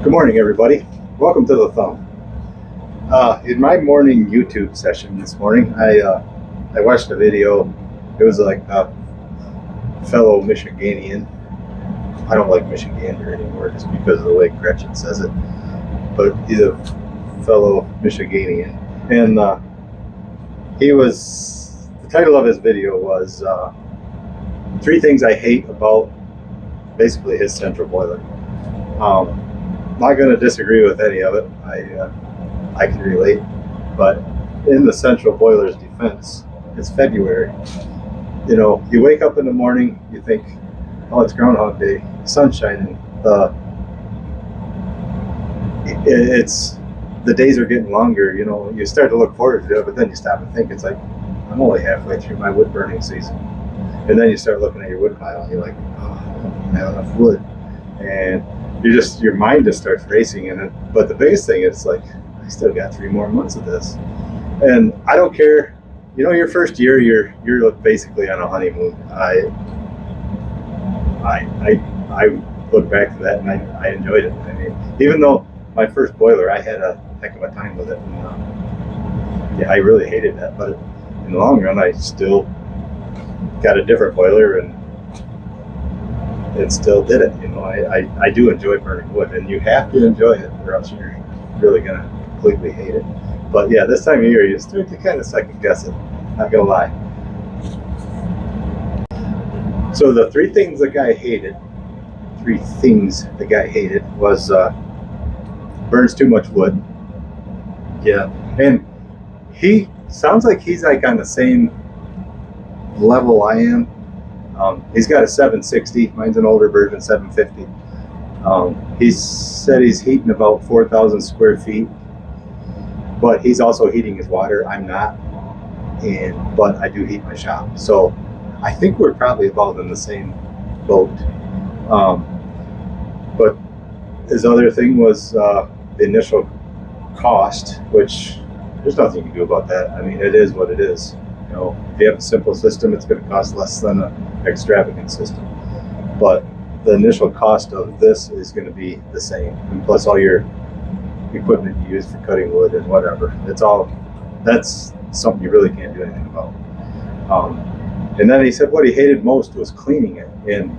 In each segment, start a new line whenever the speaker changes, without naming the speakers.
Good morning, everybody. Welcome to the Thumb. In my morning YouTube session this morning, I watched a video. It was like a fellow Michiganian. I don't like Michigander anymore just because of the way Gretchen says it. But he's a fellow Michiganian, and the title of his video was 3 things I hate about basically his central boiler. Not going to disagree with any of it. I can relate, but in the central boiler's defense, it's February. You know, you wake up in the morning, you think, oh, it's Groundhog Day, the sun's shining, it's the days are getting longer. You know, you start to look forward to it, but then you stop and think, it's like, I'm only halfway through my wood burning season. And then you start looking at your wood pile and you're like, oh, I don't have enough wood. And your mind just starts racing in it. But the biggest thing is, like, I still got 3 more months of this. And I don't care, you know, your first year, you're basically on a honeymoon. I look back to that and I enjoyed it. I mean, even though my first boiler, I had a heck of a time with it. And, yeah, I really hated that. But in the long run, I still got a different boiler and still did it. You know, I do enjoy burning wood, and you have to enjoy it or else you're really gonna completely hate it. But yeah, this time of year you start to kind of second guess it, not gonna lie. So the 3 things the guy hated was burns too much wood. Yeah, and he sounds like he's like on the same level I am. He's got a 760. Mine's an older version, 750. He said he's heating about 4,000 square feet, but he's also heating his water. I'm not, but I do heat my shop. So I think we're probably about in the same boat. But his other thing was the initial cost, which there's nothing you can do about that. I mean, it is what it is. You know, if you have a simple system, it's going to cost less than an extravagant system. But the initial cost of this is going to be the same, and plus all your equipment you use for cutting wood and whatever. That's something you really can't do anything about. And then he said what he hated most was cleaning it. And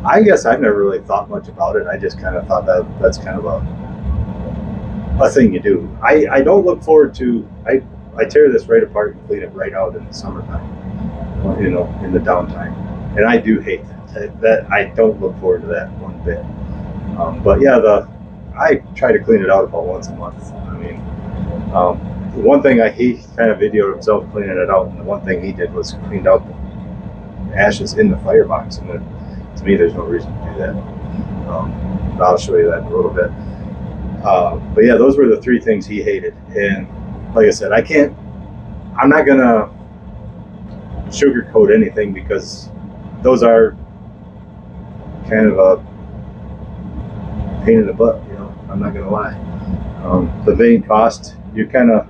I guess I've never really thought much about it. I just kind of thought that's kind of a thing you do. I don't look forward to, I tear this right apart and clean it right out in the summertime, you know, in the downtime. And I do hate that. I don't look forward to that one bit. But yeah, I try to clean it out about once a month. I mean, the one thing he kind of videoed himself cleaning it out, and the one thing he did was cleaned out the ashes in the firebox. And to me, there's no reason to do that. But I'll show you that in a little bit. But yeah, those were the 3 things he hated. And like I said, I'm not gonna sugarcoat anything, because those are kind of a pain in the butt, you know, I'm not gonna lie. The main cost, you're kind of,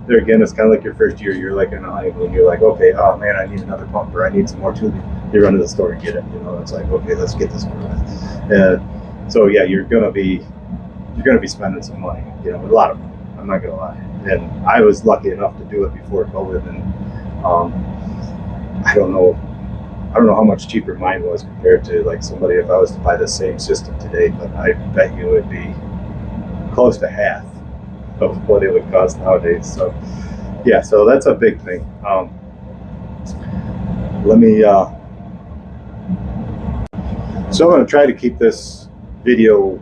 there again, it's kind of like your first year, you're like in a honeymoon, you're like, okay, oh man, I need another pump, or I need some more tubing. You run to the store and get it, you know, it's like, okay, let's get this one. So yeah, you're gonna be spending some money, you know, a lot of money, I'm not gonna lie. And I was lucky enough to do it before COVID, and I don't know how much cheaper mine was compared to like somebody if I was to buy the same system today, but I bet you it would be close to half of what it would cost nowadays. So yeah, so that's a big thing. So I'm going to try to keep this video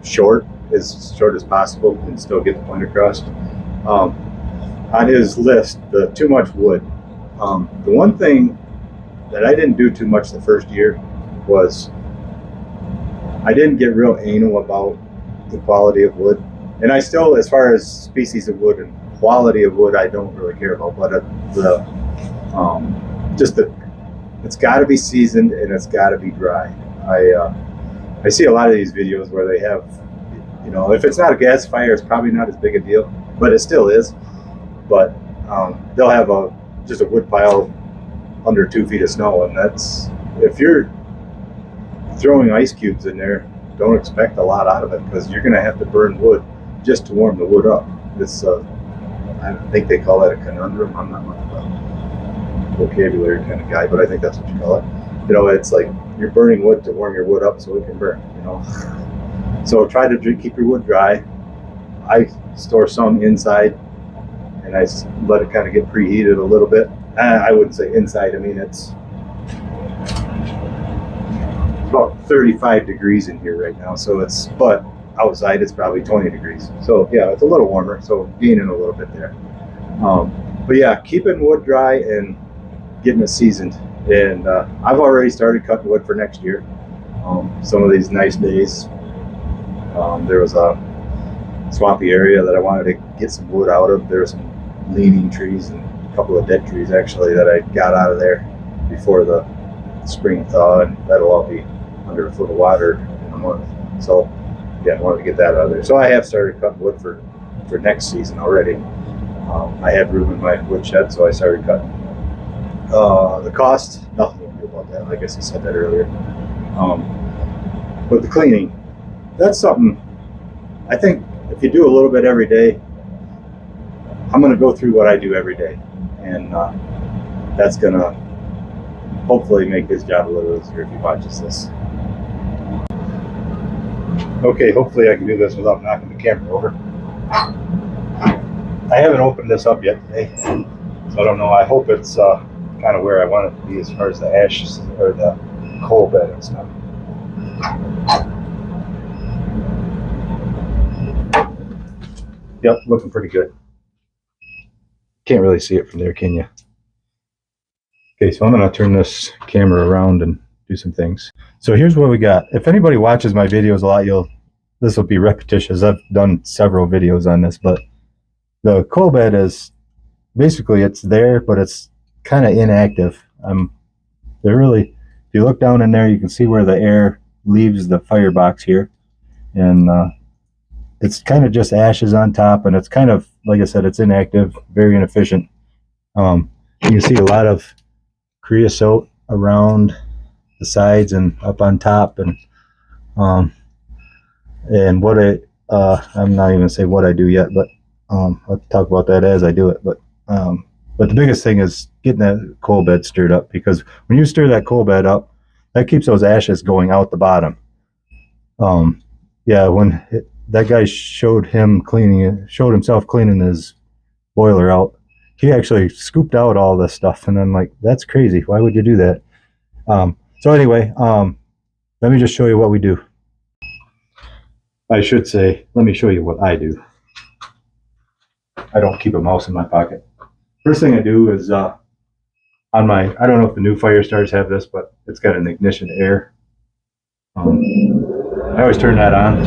short as possible and still get the point across. On his list, the too much wood. The one thing that I didn't do too much the first year was I didn't get real anal about the quality of wood. And I still, as far as species of wood and quality of wood, I don't really care about. But it's got to be seasoned and it's got to be dry. I see a lot of these videos where they have, you know, if it's not a gas fire, it's probably not as big a deal, but it still is. But they'll have just a wood pile under 2 feet of snow, and that's, if you're throwing ice cubes in there, don't expect a lot out of it, because you're going to have to burn wood just to warm the wood up. It's I think they call that a conundrum. I'm not much of a vocabulary kind of guy, but I think that's what you call it. You know, it's like you're burning wood to warm your wood up so it can burn, you know. So try to keep your wood dry. I store some inside, and I let it kind of get preheated a little bit. I wouldn't say inside. I mean, it's about 35 degrees in here right now. So but outside it's probably 20 degrees. So yeah, it's a little warmer. So gaining a little bit there. But yeah, keeping wood dry and getting it seasoned. And I've already started cutting wood for next year. Some of these nice days. There was a swampy area that I wanted to get some wood out of. There's some leaning trees and a couple of dead trees actually that I got out of there before the spring thaw, and that'll all be under a foot of water in a month. So yeah, I wanted to get that out of there. So I have started cutting wood for next season already. I had room in my woodshed, so I started cutting. The cost, nothing to do about that. I guess I said that earlier. But the cleaning, that's something I think if you do a little bit every day, I'm going to go through what I do every day, and that's going to hopefully make his job a little easier if he watches this. Okay, hopefully I can do this without knocking the camera over. I haven't opened this up yet today, so I don't know. I hope it's kind of where I want it to be as far as the ashes or the coal bed and stuff. Yep, looking pretty good. Can't really see it from there, can you? Okay, so I'm going to turn this camera around and do some things. So here's what we got. If anybody watches my videos a lot, this will be repetitious. I've done several videos on this, but the coal bed is basically, it's there, but it's kind of inactive. If you look down in there, you can see where the air leaves the firebox here, and it's kind of just ashes on top, and it's kind of, like I said, it's inactive, very inefficient. You can see a lot of creosote around the sides and up on top, and what I'm not even gonna say what I do yet, but I'll talk about that as I do it. But the biggest thing is getting that coal bed stirred up, because when you stir that coal bed up, that keeps those ashes going out the bottom. Yeah, that guy showed himself cleaning his boiler out, he actually scooped out all this stuff, and I'm like, that's crazy. Why would you do that? So anyway, let me just show you what we do. I should say, let me show you what I do. I don't keep a mouse in my pocket. First thing I do is on my, I don't know if the new fire starters have this, but it's got an ignition air. I always turn that on.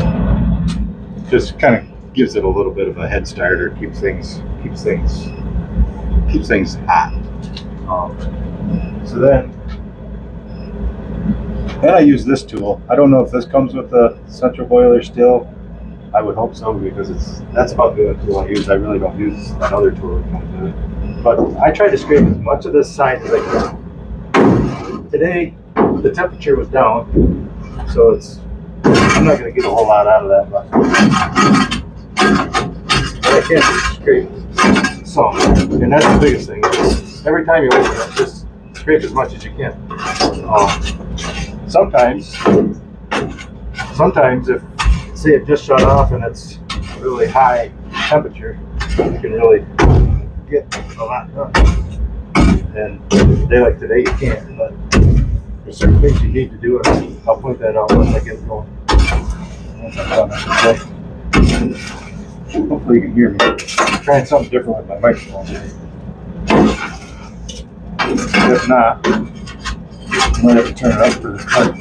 Just kind of gives it a little bit of a head start, or keeps things hot. So then I use this tool. I don't know if this comes with the central boiler still. I would hope so, because that's about the only tool I use. I really don't use that other tool that comes with it. But I try to scrape as much of this side as I can. Today the temperature was down, so I'm not going to get a whole lot out of that, but I can scrape some, and that's the biggest thing. Every time you open it, just scrape as much as you can. Sometimes if, say, it just shut off and it's really high temperature, you can really get a lot done. And a day like today, you can't, but there's certain things you need to do, and I'll point that out once I get it going. Hopefully you can hear me. I'm trying something different with my microphone. If not, I'm going to have to turn it up for this part.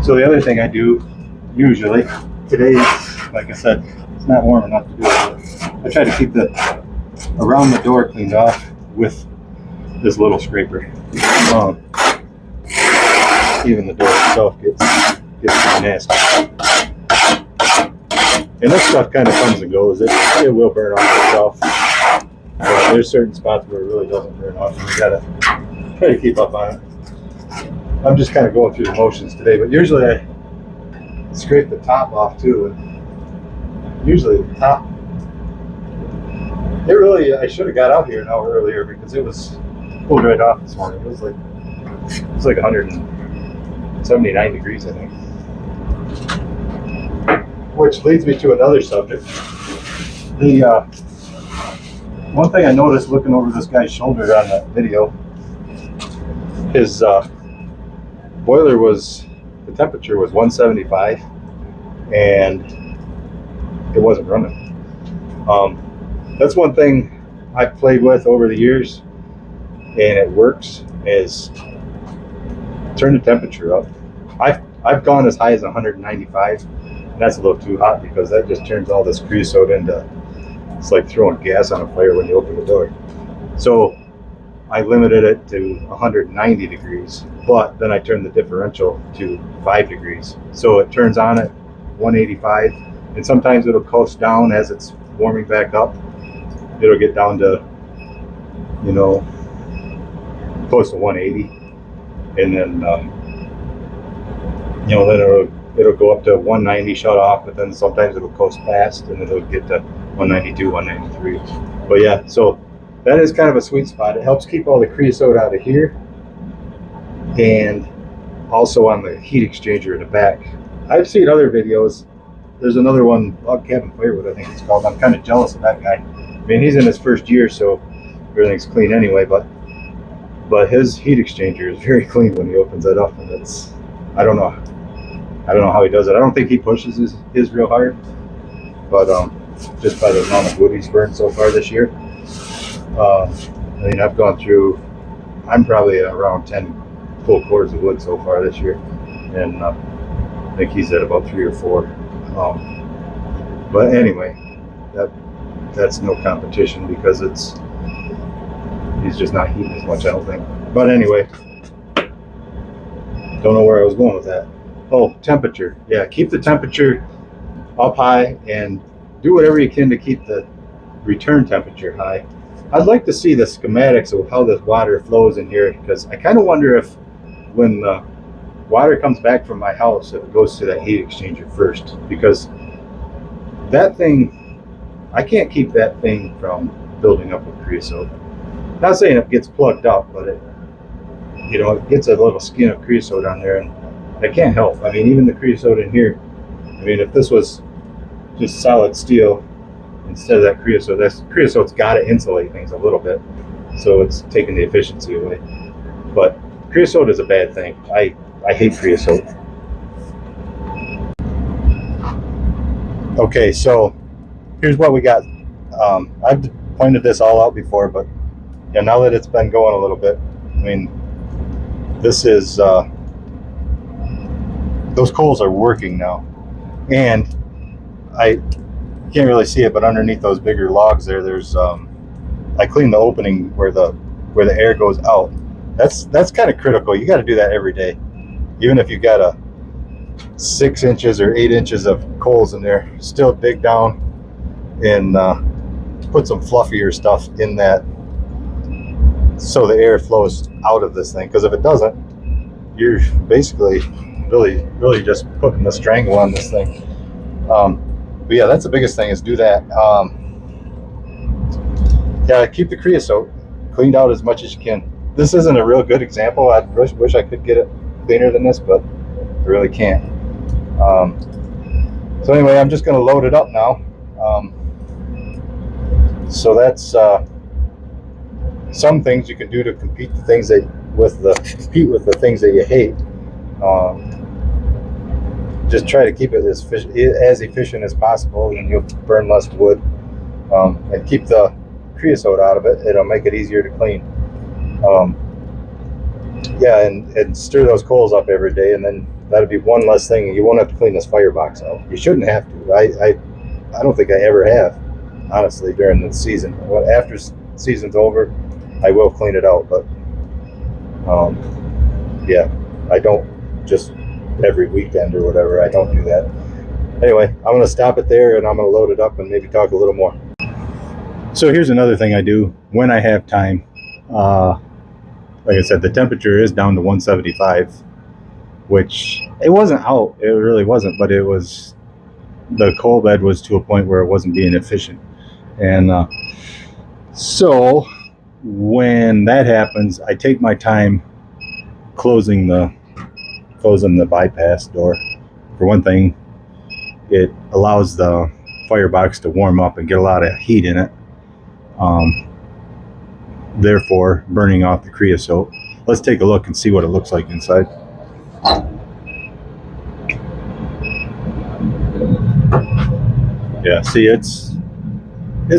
So the other thing I do, usually, today like I said, it's not warm enough to do it. I try to keep the around the door cleaned off with this little scraper. Even the door itself gets nasty. And this stuff kind of comes and goes. It will burn off itself. But there's certain spots where it really doesn't burn off. You gotta try to keep up on it. I'm just kind of going through the motions today, but usually I scrape the top off too. And usually the top, I should have got out here an hour earlier because it was pulled right off this morning. It was like 179 degrees, I think. Which leads me to another subject. The one thing I noticed looking over this guy's shoulder on that video, his boiler the temperature was 175 and it wasn't running. That's one thing I've played with over the years and it works, is turn the temperature up. I've gone as high as 195 and that's a little too hot because that just turns all this creosote into, it's like throwing gas on a fire when you open the door. So I limited it to 190 degrees, but then I turned the differential to 5 degrees. So it turns on at 185, and sometimes it'll coast down as it's warming back up. It'll get down to, close to 180, and then, then it'll go up to 190, shut off, but then sometimes it'll coast past, and it'll get to 192, 193. But yeah, so that is kind of a sweet spot. It helps keep all the creosote out of here and also on the heat exchanger in the back. I've seen other videos. There's another one, Log Cabin Firewood, I think it's called. I'm kind of jealous of that guy. I mean, he's in his first year, so everything's clean anyway, but his heat exchanger is very clean when he opens it up, and it's, I don't know how he does it. I don't think he pushes his real hard, but just by the amount of wood he's burned so far this year. I mean, I'm probably around 10 full cords of wood so far this year, and I think he's at about 3 or 4. But anyway, that's no competition because he's just not heating as much, I don't think. But anyway, don't know where I was going with that. Oh, temperature. Yeah, keep the temperature up high and do whatever you can to keep the return temperature high. I'd like to see the schematics of how this water flows in here, because I kind of wonder if when the water comes back from my house, if it goes to that heat exchanger first, because that thing, I can't keep that thing from building up with creosote. Not saying it gets plugged up, but it gets a little skin of creosote on there, and I can't help. I mean, even the creosote in here, I mean, if this was just solid steel instead of that creosote's got to insulate things a little bit, so it's taking the efficiency away. But creosote is a bad thing. I hate creosote. Okay, so here's what we got. I've pointed this all out before, but yeah, now that it's been going a little bit, I mean, this is those coals are working now, and I can't really see it, but underneath those bigger logs there's I cleaned the opening where the air goes out. That's kind of critical. You got to do that every day, even if you got a 6 inches or 8 inches of coals in there. Still dig down and put some fluffier stuff in that so the air flows out of this thing, because if it doesn't, you're basically really just putting the strangle on this thing. But yeah, that's the biggest thing, is do that. Yeah, keep the creosote cleaned out as much as you can. This isn't a real good example. I wish I could get it cleaner than this, but I really can't. So anyway, I'm just going to load it up now. So that's some things you can do to compete with the things that you hate. Just try to keep it as efficient as possible, and you'll burn less wood. And keep the creosote out of it. It'll make it easier to clean. Yeah, and stir those coals up every day, and then that'd be one less thing. You won't have to clean this firebox out. You shouldn't have to. I don't think I ever have, honestly, during the season. After season's over, I will clean it out, but yeah, I don't just every weekend or whatever. I don't do that. Anyway, I'm going to stop it there, and I'm going to load it up and maybe talk a little more. So here's another thing I do when I have time. Like I said, the temperature is down to 175, which it wasn't out. It really wasn't, but it was, the coal bed was to a point where it wasn't being efficient. And so when that happens, I take my time closing the bypass door. For one thing, it allows the firebox to warm up and get a lot of heat in it, therefore burning off the creosote. Let's take a look and see what it looks like inside. Yeah, see, it's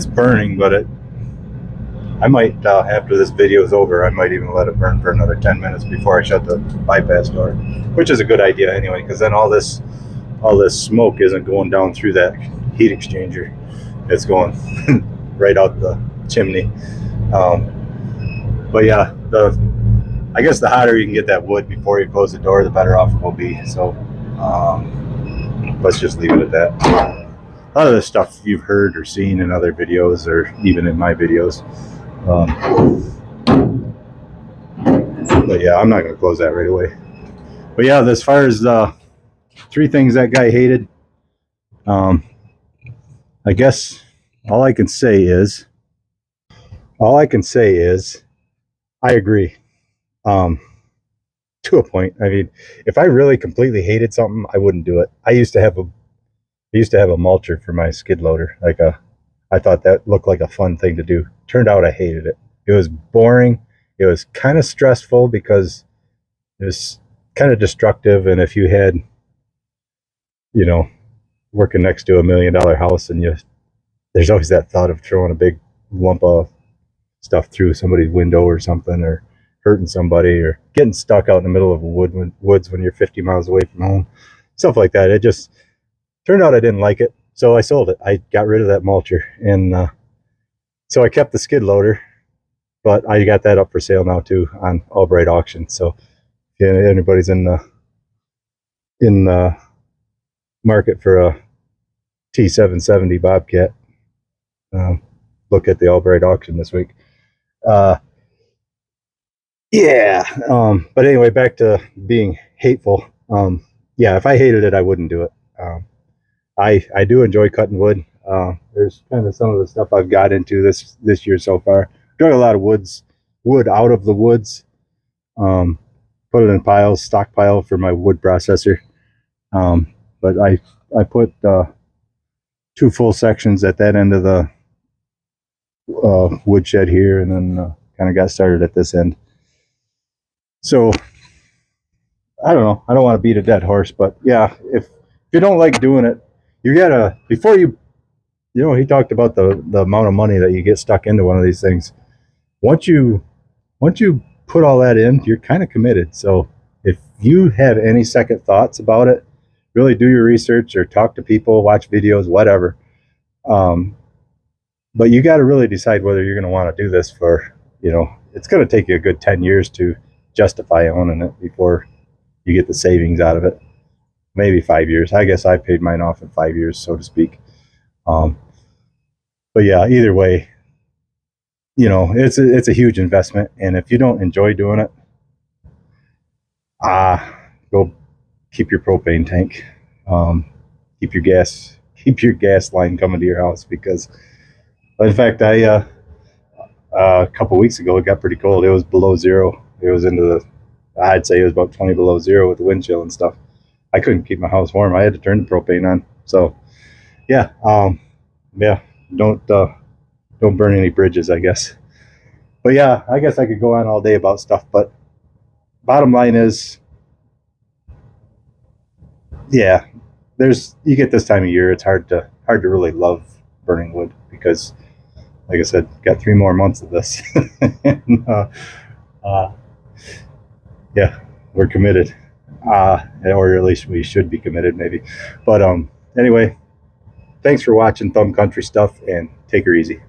burning, but I might, after this video is over, I might even let it burn for another 10 minutes before I shut the bypass door, which is a good idea anyway, because then all this smoke isn't going down through that heat exchanger. It's going right out the chimney. But yeah, I guess the hotter you can get that wood before you close the door, the better off it will be. So let's just leave it at that. A lot of this stuff you've heard or seen in other videos, or even in my videos. But yeah, I'm not going to close that right away. But yeah, as far as the 3 things that guy hated, I guess all I can say is I agree, to a point. I mean, if I really completely hated something, I wouldn't do it. I used to have a mulcher for my skid loader. I thought that looked like a fun thing to do. Turned out I hated it. It was boring. It was kind of stressful because it was kind of destructive. And if you had, working next to $1 million house, and there's always that thought of throwing a big lump of stuff through somebody's window or something, or hurting somebody, or getting stuck out in the middle of a woods when you're 50 miles away from home, stuff like that. It just turned out I didn't like it, so I sold it. I got rid of that mulcher, and so I kept the skid loader, but I got that up for sale now too on Albright Auction. So if anybody's in the market for a T770 Bobcat, look at the Albright Auction this week. But anyway, back to being hateful. Yeah, if I hated it, I wouldn't do it. I do enjoy cutting wood. There's kind of some of the stuff I've got into this year so far. Dug a lot of wood out of the woods, put it in piles, stockpile for my wood processor. But I put 2 full sections at that end of the woodshed here, and then kind of got started at this end. So I don't know. I don't want to beat a dead horse, but yeah, if you don't like doing it, you gotta, before he talked about the amount of money that you get stuck into one of these things. Once you put all that in, you're kind of committed. So if you have any second thoughts about it, really do your research or talk to people, watch videos, whatever. But you got to really decide whether you're going to want to do this for, it's going to take you a good 10 years to justify owning it before you get the savings out of it. Maybe 5 years. I guess I paid mine off in 5 years, so to speak. But yeah, either way, it's a huge investment. And if you don't enjoy doing it, go keep your propane tank. Keep your gas line coming to your house, because in fact, a couple weeks ago, it got pretty cold. It was below zero. It was I'd say it was about 20 below zero with the wind chill and stuff. I couldn't keep my house warm. I had to turn the propane on. So yeah, don't burn any bridges, I guess. But yeah, I guess I could go on all day about stuff, but bottom line is, yeah, you get this time of year, it's hard to really love burning wood, because like I said, got 3 more months of this. And, yeah, we're committed. or at least we should be committed, maybe. But anyway, thanks for watching Thumb Country Stuff, and take her easy.